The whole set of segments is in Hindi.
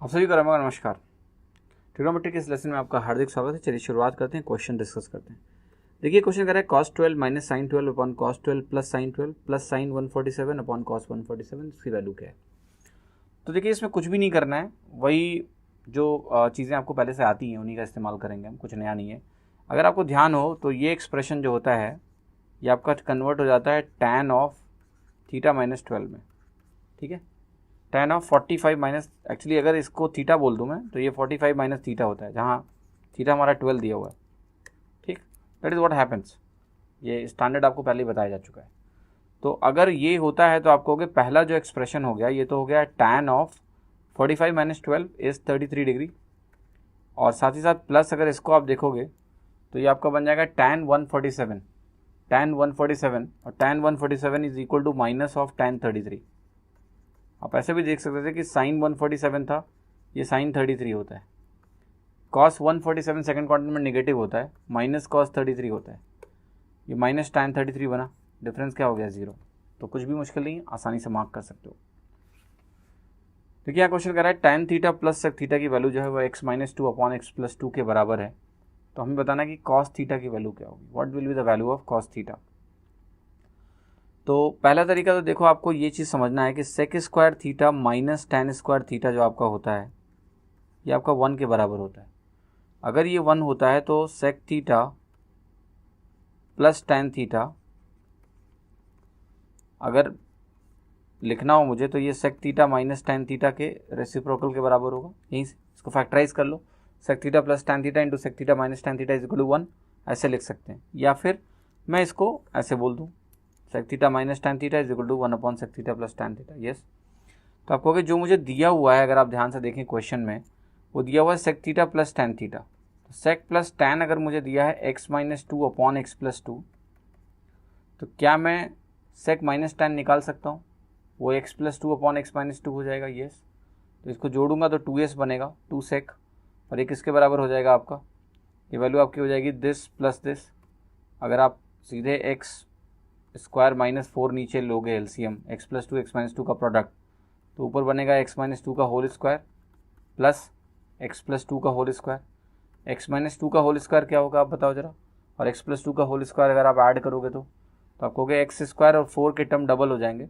आप सभी को नमस्कार। ट्रिग्नोमेट्री के इस लेसन में आपका हार्दिक स्वागत है। चलिए शुरुआत करते हैं, क्वेश्चन डिस्कस करते हैं। देखिए क्वेश्चन कर रहा है cos 12 minus sine 12 upon cos 12 plus sine 12 plus sine 147 upon cos 147, इसकी वैल्यू क्या है। तो देखिए इसमें कुछ भी नहीं करना है, वही जो चीज़ें आपको पहले से आती हैं उन्हीं का इस्तेमाल करेंगे हम, कुछ नया नहीं है। अगर आपको ध्यान हो तो ये एक्सप्रेशन जो होता है ये आपका कन्वर्ट हो जाता है tan ऑफ थीटा माइनस 12 में, ठीक है। tan ऑफ 45 माइनस, एक्चुअली अगर इसको थीटा बोल दूं मैं तो ये 45 माइनस थीटा होता है, जहाँ थीटा हमारा 12 दिया हुआ है, ठीक। That is what happens. ये स्टैंडर्ड आपको पहले ही बताया जा चुका है। तो अगर ये होता है तो आप कहोगे पहला जो एक्सप्रेशन हो गया ये तो हो गया tan of 45 minus 12 is 33 degree, और साथ ही साथ प्लस अगर इसको आप देखोगे तो ये आपका बन जाएगा tan 147, और tan 147 is equal to minus of tan 33। आप ऐसे भी देख सकते थे कि साइन 147 था, ये साइन 33 होता है। cos 147 सेकंड क्वाड्रेंट में नेगेटिव होता है, माइनस cos 33 होता है, ये माइनस tan 33 बना, डिफरेंस क्या हो गया 0। तो कुछ भी मुश्किल नहीं, आसानी से मार्क कर सकते हो। देखिए यहाँ क्वेश्चन कर रहा है tan theta plus sec theta की वैल्यू जो है वो x minus 2 upon x plus 2 के बराबर है। तो हमें बताना है कि cos थीटा की वैल्यू क्या होगी, what will be the value of cos theta. तो पहला तरीका तो देखो आपको ये चीज़ समझना है कि sec square theta minus tan square theta जो आपका होता है ये आपका 1 के बराबर होता है। अगर ये 1 होता है तो sec theta plus tan theta, अगर लिखना हो मुझे तो ये sec theta minus tan theta के रेसिप्रोकल के बराबर होगा। यहीं से इसको फैक्टराइज कर लो, sec theta plus tan theta into sec theta minus tan theta is equal to 1, ऐसे लिख सकते हैं। या फिर मैं इसको ऐसे बोल दूँ, sec theta minus tan theta is equal to 1 upon sec theta plus tan theta. Yes, तो आप कहोगे जो मुझे दिया हुआ है, अगर आप ध्यान से देखें क्वेश्चन में, वो दिया हुआ है sec theta plus tan theta. तो सेक प्लस tan अगर मुझे दिया है x minus 2 upon x plus 2, तो क्या मैं सेक माइनस tan निकाल सकता हूँ, वो x plus 2 upon x minus 2 हो जाएगा। यस, तो इसको जोड़ूंगा तो 2s बनेगा, 2 सेक, और ये किसके बराबर हो जाएगा आपका, ये वैल्यू आपकी हो जाएगी दिस प्लस दिस। अगर आप सीधे x स्क्वायर माइनस 4 नीचे लोगे LCM, x plus 2 x minus 2 का प्रोडक्ट, तो ऊपर बनेगा x माइनस 2 का whole square plus x plus 2 का होल स्क्वायर। x माइनस 2 का होल स्क्वायर क्या होगा आप बताओ जरा, और x प्लस 2 का होल स्क्वायर अगर आप ऐड करोगे तो आप कहोगे एक्स स्क्वायर और 4 के टर्म डबल हो जाएंगे,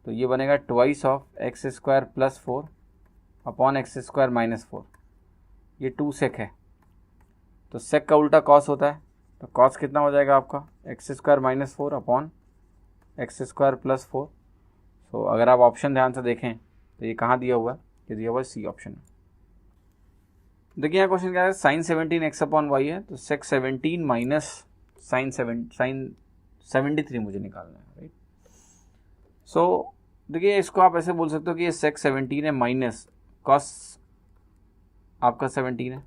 तो ये बनेगा twice of x square plus 4 upon x square minus 4। ये 2 सेक है, तो सेक का उल्टा कॉस होता है, तो कॉस कितना हो जाएगा आपका x square minus 4 upon x square plus 4। तो अगर आप ऑप्शन ध्यान से देखें तो ये कहाँ दिया हुआ है, ये दिया हुआ है सी ऑप्शन में। देखिए यहाँ क्वेश्चन क्या है, साइन 17 एक्स अपॉन वाई है, तो सेक 17 माइनस साइन 73 मुझे निकालना है, राइट। सो देखिए इसको आप ऐसे बोल सकते हो कि ये सेक 17 है माइनस कॉस आपका 17 है,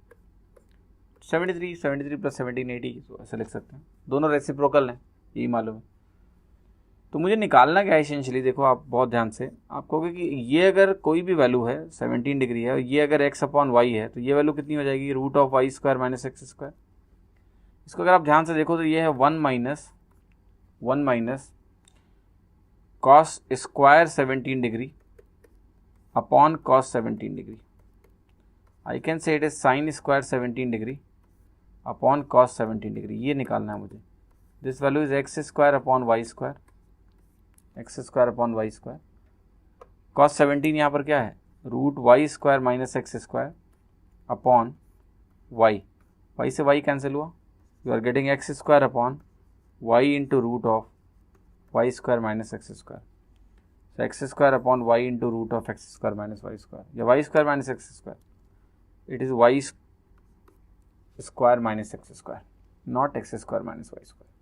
73 प्लस 17 80, तो ऐसे लिख सकते हैं, दोनों रेसिप्रोकल हैं, यही मालूम है। तो मुझे निकालना क्या है एसेंशियली, देखो आप बहुत ध्यान से, आप कहोगे कि ये अगर कोई भी वैल्यू है 17 डिग्री है, और ये अगर एक्स अपॉन वाई है, तो ये वैल्यू कितनी हो जाएगी, root of y square minus x square. इसको अगर आप ध्यान से देखो तो ये है 1 minus cos square 17 degree upon cos 17 degree. I can say it is sine square 17 degree upon cos 17 degree. ये निकालना है मुझे। This value is x square upon y square, x square upon y square. Cos 17 यहाँ पर क्या है, root y square minus x square upon y, y से वाई कैंसिल हुआ, you are getting x square upon y into root of y square minus x square. So x square upon y into root of x square minus y square, या y square minus x square, it is y square minus x square, not x square minus y square.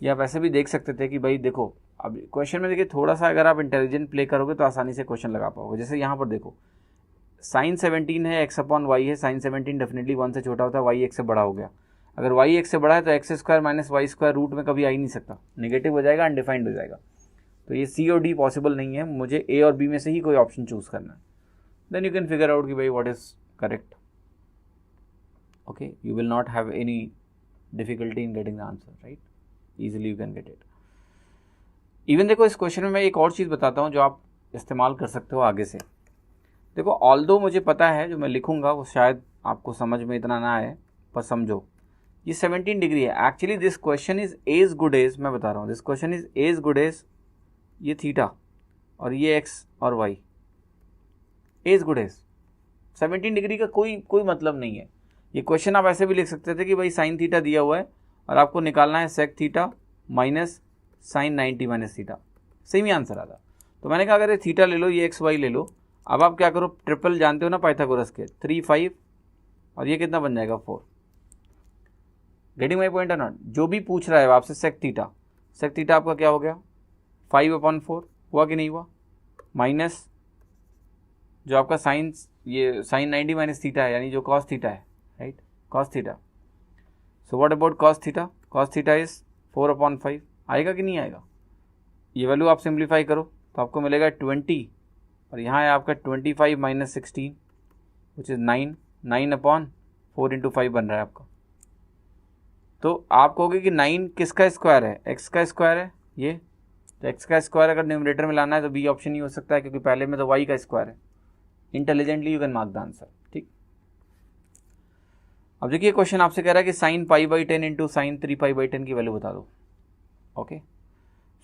ये आप ऐसे भी देख सकते थे कि भाई देखो, अब क्वेश्चन में देखिए थोड़ा सा अगर आप इंटेलिजेंट प्ले करोगे तो आसानी से क्वेश्चन लगा पाओगे। जैसे यहाँ पर देखो साइन 17 है, एक्स अपॉन वाई है, साइन 17 डेफिनेटली 1 से छोटा होता है, वाई एक्स से बड़ा हो गया। अगर वाई एक्स से बड़ा है तो x square minus y square root में कभी आ ही नहीं सकता, नेगेटिव हो जाएगा, अनडिफाइंड हो जाएगा। तो ये सी और डी पॉसिबल नहीं है, मुझे ए और बी में से ही कोई ऑप्शन चूज करना है। Then you can figure out कि भाई what is correct. Okay, you will not have any difficulty in getting the answer, right, easily you can get it. Even देखो इस क्वेश्चन में मैं एक और चीज़ बताता हूँ जो आप इस्तेमाल कर सकते हो आगे से। देखो ऑल्दो मुझे पता है जो मैं लिखूंगा वो शायद आपको समझ में इतना ना आए, पर समझो ये 17 डिग्री है। Actually this question is as good as, मैं बता रहा हूँ, this question is as good as ये थीटा और ये एक्स और y, as good as. 17 degree का कोई मतलब नहीं है। ये क्वेश्चन आप ऐसे भी लिख सकते थे कि भाई साइन थीटा दिया हुआ है और आपको निकालना है sec theta minus sine 90 minus theta, same ही आंसर आता। तो मैंने कहा अगर ये थीटा ले लो, ये एक्स वाई ले लो, अब आप क्या करो, ट्रिपल जानते हो ना पाइथागोरस के, 3 5 और ये कितना बन जाएगा 4। गेटिंग माई पॉइंट और नॉट? जो भी पूछ रहा है आपसे सेक थीटा आपका क्या हो गया 5/4 हुआ कि नहीं हुआ, माइनस जो आपका साइन, ये साइन 90 माइनस थीटा है यानी जो कॉस थीटा है, right, cos theta. So what about cos theta is 4/5, आएगा कि नहीं आएगा? ये वैल्यू आप सिंप्लीफाई करो तो आपको मिलेगा 20 और यहाँ है आपका 25 माइनस 16 विच इज़ 9/4 इंटू 5 बन रहा है आपका। तो आप कहोगे कि 9 किसका स्क्वायर है, एक्स का स्क्वायर है ये, तो एक्स का स्क्वायर अगर न्यूमरेटर में लाना है तो बी ऑप्शन ही हो सकता है क्योंकि पहले में तो वाई का स्क्वायर है। Intelligently you can mark the answer, ठीक। अब देखिए क्वेश्चन आपसे कह रहा है कि साइन π/10 इंटू साइन 3π/10 की वैल्यू बता दो। ओके,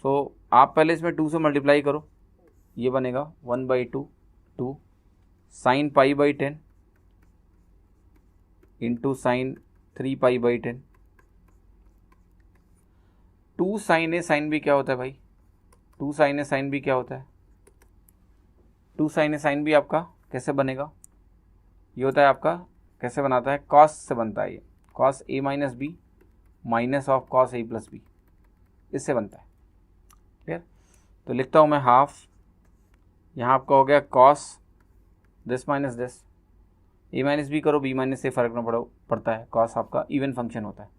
सो आप पहले इसमें 2 से मल्टीप्लाई करो, ये बनेगा 1/2 2 साइन π/10 इंटू साइन 3π/10। 2 साइन ए साइन बी क्या होता है भाई, 2 साइन ए साइन बी क्या होता है, 2 साइन ए साइन बी आपका कैसे बनेगा, ये होता है आपका, कैसे बनाता है, कॉस से बनता है, ये cos A minus B minus of cos A plus B, इससे बनता है। क्लियर? तो लिखता हूँ मैं हाफ, यहाँ आपका हो गया cos this minus this, A minus B करो, बी माइनस से फर्क ना पड़ता है, कॉस आपका इवन फंक्शन होता है।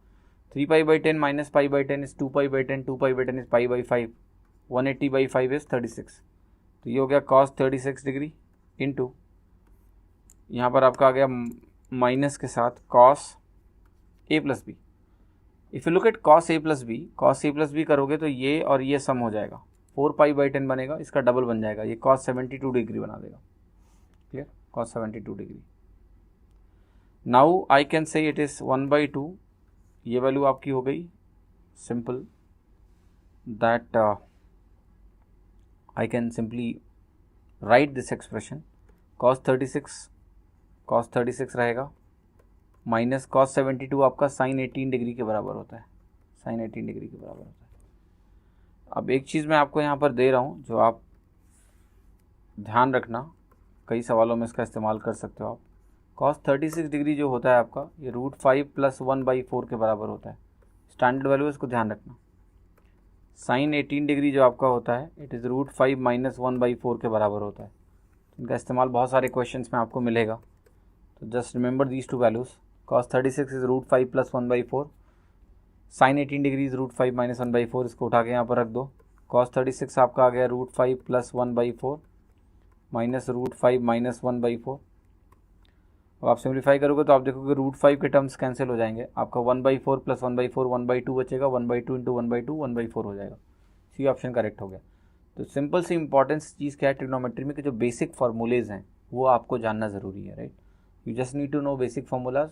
3π/10 माइनस π/10 इज 2π/10, 2π/10 इज π/5, 180/5 इज 36। तो ये हो गया कॉस 36 डिग्री इंटू यहाँ पर आपका आ गया माइनस के साथ cos A plus B. If you look at cos A plus B करोगे तो ये और ये सम हो जाएगा, 4π/10 बनेगा, इसका डबल बन जाएगा, ये कॉस 72 डिग्री बना देगा। Clear? Cos 72 degree. Now I can say it is 1/2, ये वैल्यू आपकी हो गई simple, that I can simply write this expression, cos 36 रहेगा माइनस कॉस 72 आपका साइन 18 डिग्री के बराबर होता है, साइन 18 डिग्री के बराबर होता है। अब एक चीज़ मैं आपको यहाँ पर दे रहा हूँ जो आप ध्यान रखना, कई सवालों में इसका इस्तेमाल कर सकते हो आप। कॉस 36 डिग्री जो होता है आपका, ये √5 + 1/4 के बराबर होता है, स्टैंडर्ड वैल्यू है, इसको ध्यान रखना। साइन 18 डिग्री जो आपका होता है, इट इज़ √5 - 1/4 के बराबर होता है। इनका इस्तेमाल बहुत सारे क्वेश्चंस में आपको मिलेगा, तो just remember these 2 values. cos 36 is √5 + 1/4, sine 18 degree is √5 - 1/4, इसको उठा के यहाँ पर रख दो। cos 36 आपका आ गया √5 + 1/4 माइनस √5 - 1/4। अब आप सिंप्लीफाई करोगे तो आप देखोगे √5 के टर्म्स कैंसिल हो जाएंगे, आपका 1/4 + 1/4 1/2 बचेगा, 1/2 इंटू 1/2 1/4 हो जाएगा। सी ऑप्शन करेक्ट हो गया। तो सिंपल सी इंपॉर्टेंस चीज़ क्या है ट्रिग्नोमेट्री में कि जो बेसिक फार्मूलेज हैं वो आपको जानना ज़रूरी है, right. You just need to know basic formulas,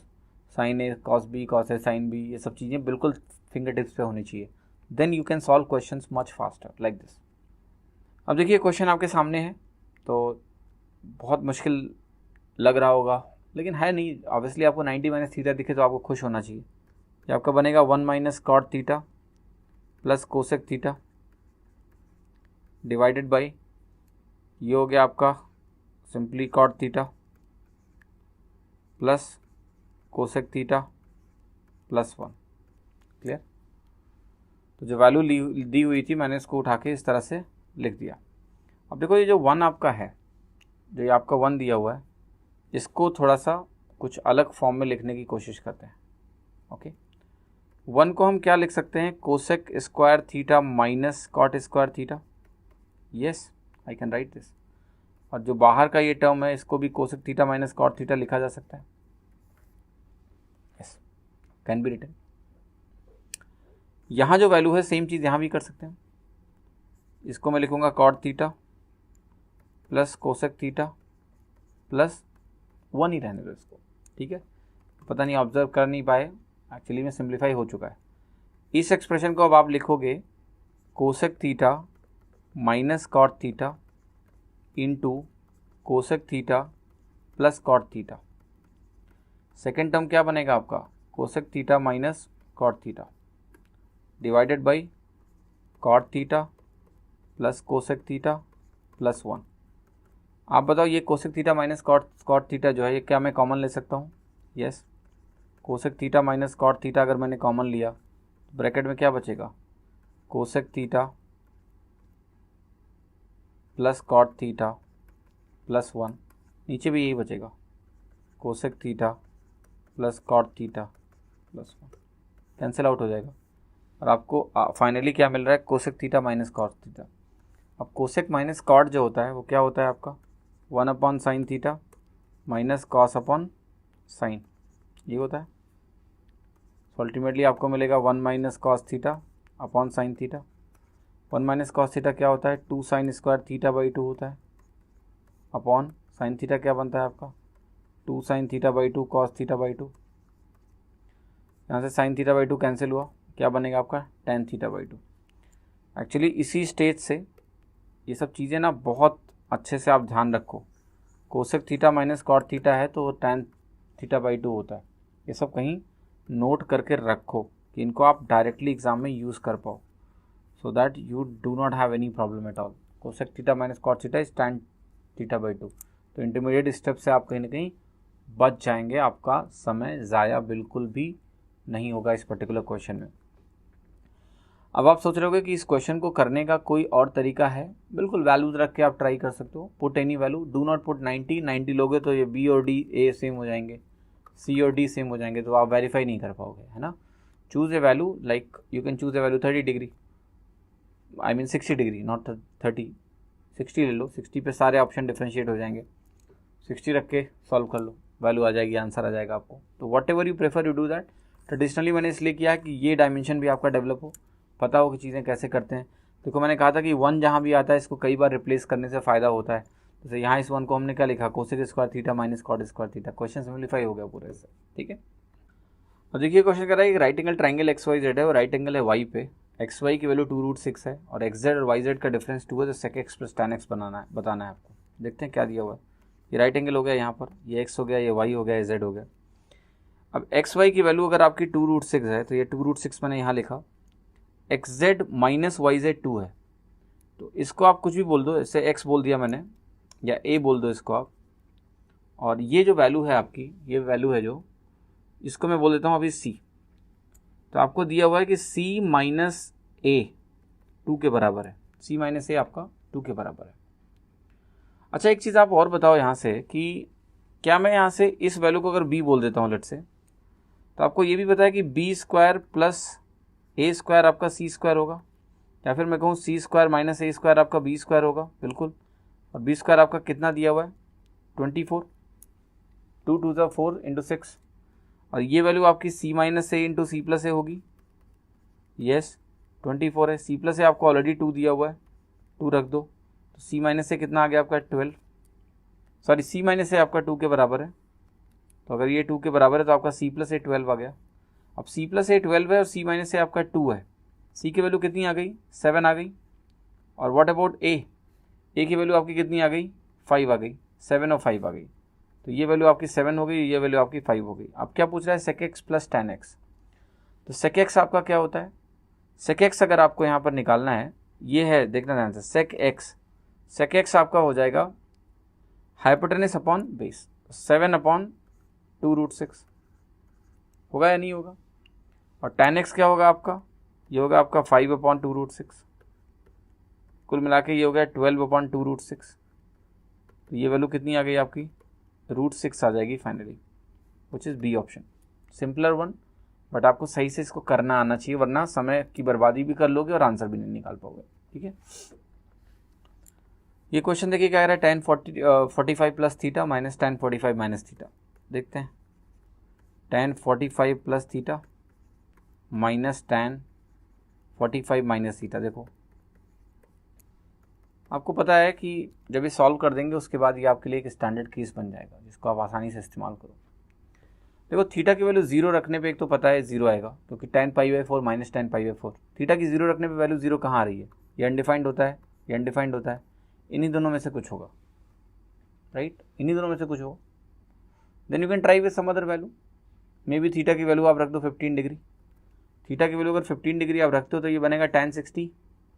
sine A cos B, cos A sine B, ये सब चीज़ें बिल्कुल फिंगर टिप्स पे होनी चाहिए, then you can solve questions much faster like this. अब देखिए क्वेश्चन आपके सामने है, तो बहुत मुश्किल लग रहा होगा लेकिन है नहीं, ऑब्वियसली आपको 90 माइनस थीटा दिखे तो आपको खुश होना चाहिए। ये आपका बनेगा 1 - cot theta plus cosec theta divided by, ये हो गया आपका simply cot theta plus cosec theta plus 1। Clear? तो जो वैल्यू दी हुई थी मैंने इसको उठा के इस तरह से लिख दिया। अब देखो ये जो 1 आपका है, जो ये आपका 1 दिया हुआ है, इसको थोड़ा सा कुछ अलग फॉर्म में लिखने की कोशिश करते हैं। ओके, 1 को हम क्या लिख सकते हैं, cosec square theta minus cot square theta. Yes, I can write this. और जो बाहर का ये टर्म है इसको भी cosec theta minus cot theta लिखा जा सकता है। Yes, can be written. यहाँ जो वैल्यू है सेम चीज़ यहाँ भी कर सकते हैं। इसको मैं लिखूँगा cot theta plus cosec theta plus 1 ही रहने दो इसको, ठीक है। पता नहीं ऑब्जर्व कर नहीं पाए, एक्चुअली में सिंप्लीफाई हो चुका है। इस एक्सप्रेशन को अब आप लिखोगे cosec theta minus cot theta into cosec theta plus cot theta. Second term क्या बनेगा आपका, cosec theta minus cot theta divided by cot theta plus cosec theta plus 1। आप बताओ ये cosec theta minus cot theta जो है ये क्या मैं कॉमन ले सकता हूँ? Yes, cosec theta minus cot theta अगर मैंने कॉमन लिया तो ब्रैकेट में क्या बचेगा, cosec theta plus cot theta plus 1, नीचे भी यही बचेगा cosec theta plus cot theta plus 1, cancel out हो जाएगा और आपको फाइनली क्या मिल रहा है, cosec theta minus cot theta. अब कोसेक माइनस कॉट जो होता है वो क्या होता है आपका 1 upon sine theta minus cos upon sine, ये होता है। तो अल्टीमेटली आपको मिलेगा 1 minus cos theta upon sine theta. 1 minus cos theta क्या होता है, 2 साइन स्क्वायर थीटा बाई 2 होता है, अपॉन साइन थीटा क्या बनता है आपका 2 sine theta by 2 cos theta by 2। यहाँ से साइन थीटा बाई 2 कैंसिल हुआ, क्या बनेगा आपका टेन थीटा बाई 2। एक्चुअली इसी स्टेज से ये सब चीज़ें ना बहुत अच्छे से आप ध्यान रखो, cosec theta minus cot theta है तो टेन थीटा बाई 2 होता है। ये सब कहीं नोट करके रखो कि इनको आप डायरेक्टली एग्जाम में यूज़ कर पाओ, so that you do not have any problem at all. Cosec theta minus cot theta is tan theta by 2। तो इंटरमीडिएट स्टेप से आप कहीं ना कहीं बच जाएंगे, आपका समय ज़ाया बिल्कुल भी नहीं होगा इस पर्टिकुलर क्वेश्चन में। अब आप सोच रहे होगे कि इस क्वेश्चन को करने का कोई और तरीका है, बिल्कुल वैल्यूज रख के आप ट्राई कर सकते हो। Put any value, do not put 90 लोगे तो ये बी और डी ए सेम हो जाएंगे, सी और डी सेम हो जाएंगे, तो आप वेरीफाई नहीं कर पाओगे, है ना। Choose A value, like you can choose A value 30 degree, I mean 60 degree, not 30, 60 ले लो। 60 पे सारे ऑप्शन डिफ्रेंशिएट हो जाएंगे, 60 रख के सॉल्व कर लो, वैल्यू आ जाएगी, आंसर आ जाएगा आपको। तो what ever you prefer you do that. Traditionally मैंने इसलिए किया है कि ये डायमेंशन भी आपका डेवलप हो, पता हो कि चीज़ें कैसे करते हैं। देखो मैंने कहा था कि 1 जहाँ भी आता है इसको कई बार रिप्लेस करने से फ़ायदा होता है। जैसे यहाँ इस 1 को हमने क्या लिखा, cosec square theta minus cot square theta, question simplify हो गया पूरे से, ठीक है। और देखिए क्वेश्चन कर रहा है कि right angle triangle X Y Z है और राइट एंगल है वाई पे, एक्स वाई की वैल्यू 2√6 है और एक्स जेड और वाई जेड का डिफरेंस 2 है, तो sec x plus tan x बताना है आपको। देखते हैं क्या दिया हुआ है। ये राइट एंगल हो गया, यहाँ पर ये x हो गया, ये y हो गया, ये z हो गया। अब एक्स वाई की वैल्यू अगर आपकी 2√6 है तो ये 2√6 मैंने यहाँ लिखा, X Z minus Y Z 2 है, तो इसको आप कुछ भी बोल दो, इससे x बोल दिया मैंने या a बोल दो इसको आप, और ये जो वैल्यू है आपकी, ये वैल्यू है जो, इसको मैं बोल देता हूँ अभी c। तो आपको दिया हुआ है कि c माइनस a 2 के बराबर है, c माइनस a आपका 2 के बराबर है। अच्छा एक चीज़ आप और बताओ यहाँ से कि क्या मैं यहाँ से इस वैल्यू को अगर b बोल देता हूँ लेट से, तो आपको ये भी पता है कि b square plus a square आपका c स्क्वायर होगा, या फिर मैं कहूँ c square minus a square आपका b स्क्वायर होगा, बिल्कुल। और b स्क्वायर आपका कितना दिया हुआ है 24, 2 2 ज़ा 4 इंटू 6, और ये वैल्यू आपकी c minus a into c plus a होगी। यस 24 है, c प्लस ए आपको ऑलरेडी 2 दिया हुआ है, 2 रख दो, तो c माइनस ए कितना आ गया आपका 12, सॉरी c माइनस ए आपका 2 के बराबर है, तो अगर ये 2 के बराबर है तो आपका c प्लस ए 12 आ गया। अब c प्लस ए 12 है और c माइनस ए आपका 2 है, c की वैल्यू कितनी आ गई 7 आ गई। और व्हाट अबाउट a की वैल्यू आपकी कितनी आ गई 5 आ गई, 7 और 5 आ गई, तो ये वैल्यू आपकी 7 हो गई, ये वैल्यू आपकी 5 हो गई। अब क्या पूछ रहा है sec x plus tan x, तो सेक एक्स आपका क्या होता है, सेक एक्स अगर आपको यहाँ पर निकालना है, ये है देखना ध्यान से, सेक एक्स आपका हो जाएगा हाइपोटेनस अपॉन बेस 7 अपॉन 2√6, होगा या नहीं होगा। और tan x क्या होगा आपका, ये होगा आपका 5 अपॉन 2√6, कुल मिला के ये हो गया 12 अपॉन 2√6, तो ये वैल्यू कितनी आ गई आपकी √6 आ जाएगी finally, which is B option. Simpler one, but आपको सही से इसको करना आना चाहिए, वरना समय की बर्बादी भी कर लोगे और आंसर भी नहीं निकाल पाओगे, ठीक है। ये क्वेश्चन देखिए क्या कह रहा है, tan 45 plus theta minus tan 45 minus theta. देखते हैं, tan 45 plus theta minus tan 45 minus theta. देखो आपको पता है कि जब ये सॉल्व कर देंगे उसके बाद ये आपके लिए एक स्टैंडर्ड केस बन जाएगा जिसको आप आसानी से इस्तेमाल करो। देखो थीटा की वैल्यू 0 रखने पे एक तो पता है 0 आएगा क्योंकि tan π/4 माइनस tan π/4। थीटा की 0 रखने पे वैल्यू 0 कहाँ आ रही है? ये अनडिफाइंड होता है, ये अनडिफाइंड होता है, इन्हीं दोनों में से कुछ होगा, राइट, इन्हीं दोनों में से कुछ होगा। Then you can try with some other value, maybe theta की वैल्यू आप रख दो 15 डिग्री। थीटा की वैल्यू अगर 15 डिग्री आप रखते हो तो ये बनेगा tan 60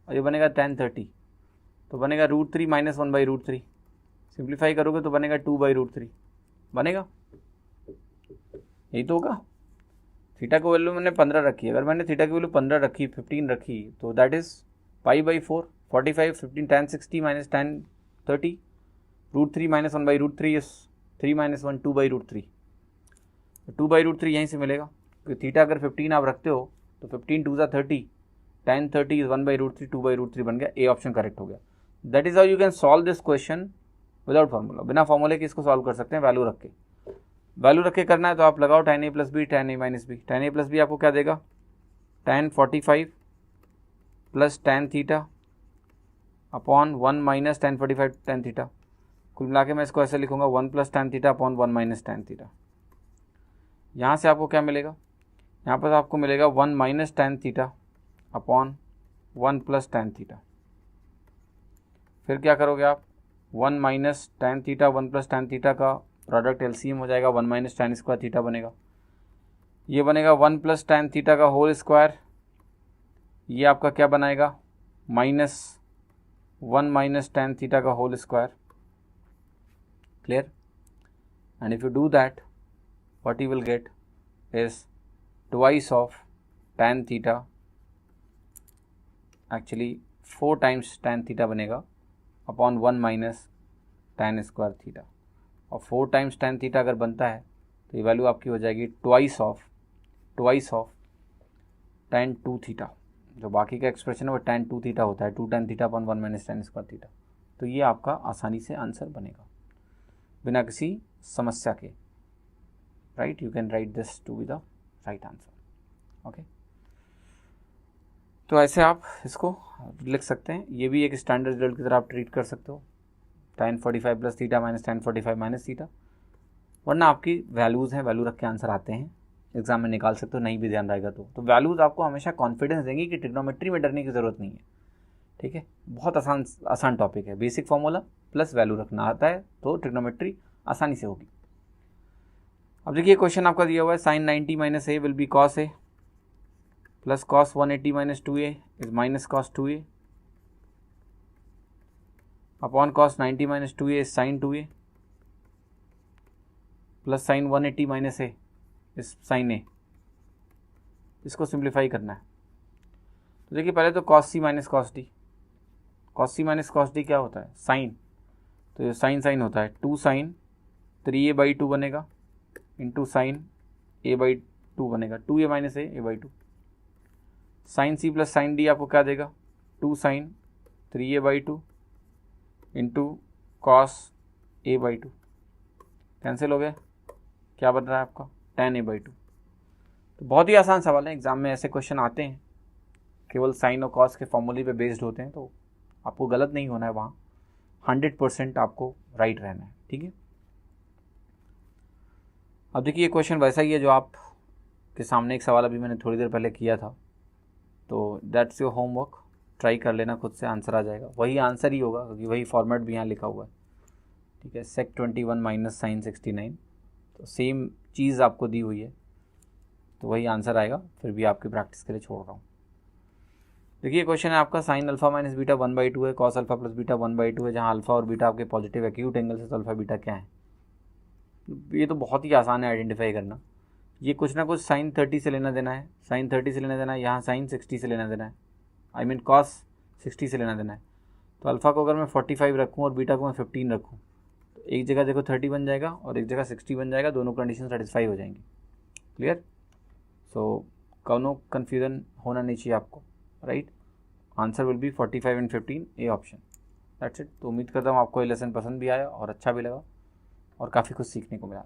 और ये बनेगा tan 30, तो बनेगा √3 माइनस 1/√3। सिंप्लीफाई करोगे तो बनेगा 2/√3 बनेगा, यही तो होगा। थीटा की वैल्यू मैंने 15 रखी है, अगर मैंने थीटा की वैल्यू 15 रखी 15 रखी तो that is π/4 45 15 tan 60 minus tan 30 √3 minus 1/√3 is 3 minus 1 2/√3। 2/√3 यहीं से मिलेगा क्योंकि थीटा अगर 15 आप रखते हो तो 15 2 30, tan 30 इज 1/√3 2/√3 बन गया। ए ऑप्शन करेक्ट हो गया। That is how you can solve this question without formula. बिना फार्मूले के इसको सॉल्व कर सकते हैं, वैल्यू रख के। वैल्यू रख के करना है तो आप लगाओ tan a plus B tan a minus B. tan a plus B आपको क्या देगा? tan 45 plus tan theta upon 1 minus tan 45 tan theta. कुल मिला के मैं इसको ऐसे लिखूंगा 1 plus tan theta upon 1 minus tan theta. यहाँ से आपको क्या मिलेगा? यहाँ पर आपको मिलेगा 1 minus tan theta upon 1 plus tan theta. फिर क्या करोगे आप? 1 minus tan theta 1 plus tan theta का प्रोडक्ट एलसीएम हो जाएगा, 1 माइनस tan स्क्वायर थीटा बनेगा। ये बनेगा 1 प्लस tan थीटा का होल स्क्वायर, ये आपका क्या बनाएगा? माइनस 1 माइनस tan थीटा का whole square. Clear? And if you do that what you will get is twice of tan theta, actually 4 times tan theta बनेगा upon 1 minus tan square theta. और 4 टाइम्स tan थीटा अगर बनता है तो ये वैल्यू आपकी हो जाएगी ट्वाइस ऑफ tan 2 थीटा। जो बाकी का एक्सप्रेशन है वो tan 2 थीटा होता है, 2 tan theta upon 1 minus tan square theta. तो ये आपका आसानी से आंसर बनेगा बिना किसी समस्या के, right. You can write this to be the right answer. Okay, तो ऐसे आप इसको लिख सकते हैं। ये भी एक स्टैंडर्ड रिजल्ट की तरह आप ट्रीट कर सकते हो, tan 45 plus theta minus tan 45 minus theta. वरना आपकी वैल्यूज़ हैं, वैल्यू रख के आंसर आते हैं, एग्जाम में निकाल सकते हो, नहीं भी ध्यान रहेगा तो वैल्यूज़ आपको हमेशा कॉन्फिडेंस देंगी कि ट्रिग्नोमेट्री में डरने की ज़रूरत नहीं है। ठीक है, बहुत आसान टॉपिक है। बेसिक फॉर्मूला प्लस वैल्यू रखना आता है तो ट्रिग्नोमेट्री आसानी से होगी। अब देखिए क्वेश्चन आपका दिया हुआ है sin 90 minus A will be cos A plus cos 180 minus 2a is minus cos 2a upon cos 90 minus 2a is sin 2a plus sin 180 minus A is sin a। इसको सिंप्लीफाई करना है तो देखिए पहले तो cos c minus cos d, cos c minus cos d क्या होता है? साइन, तो ये साइन होता है 2 sin 3a/2 बनेगा इंटू साइन a/2 बनेगा, 2a minus a by 2। Sine c plus sine d आपको क्या देगा? 2 sin 3a/2 into cos a/2। Cancel हो गया, क्या बन रहा है आपका? tan a/2। तो बहुत ही आसान सवाल है, एग्जाम में ऐसे क्वेश्चन आते हैं, केवल साइन और कॉस के फॉर्मूले पे बेस्ड होते हैं, तो आपको गलत नहीं होना है वहाँ, 100% आपको राइट रहना है। ठीक है, अब देखिए ये क्वेश्चन वैसा ही है जो आप के सामने एक सवाल अभी मैंने थोड़ी देर पहले किया था, तो दैट्स योर होमवर्क, ट्राई कर लेना खुद से, आंसर आ जाएगा, वही आंसर ही होगा क्योंकि वही फॉर्मेट भी यहाँ लिखा हुआ है। ठीक है, sec 21 माइनस sin 69, तो सेम चीज़ आपको दी हुई है तो वही आंसर आएगा, फिर भी आपकी प्रैक्टिस के लिए छोड़ रहा हूँ। देखिए क्वेश्चन है आपका sin अल्फा माइनस बीटा 1/2 है, cos अल्फा प्लस बीटा 1/2 है, जहाँ अल्फा और बीटा आपके पॉजिटिव एक्यूट एंगल से, तो अल्फा बीटा क्या है? ये तो बहुत ही आसान है आइडेंटिफाई करना। ये कुछ ना कुछ sin 30 से लेना देना है, sin 30 से लेना देना है, यहाँ sin 60 से लेना देना है, आई मीन cos 60 से लेना देना है। तो अल्फ़ा को अगर मैं 45 रखूँ और बीटा को मैं 15 रखूँ तो एक जगह देखो 30 बन जाएगा और एक जगह 60 बन जाएगा, दोनों कंडीशन सेटिस्फाई हो जाएंगी। क्लियर? सो कोनो कन्फ्यूजन होना नहीं चाहिए आपको, right. Answer will be 45 and 15, A option. That's it. तो उम्मीद करता हूँ आपको ये लेसन पसंद भी आया और अच्छा भी लगा और काफ़ी कुछ सीखने को मिला।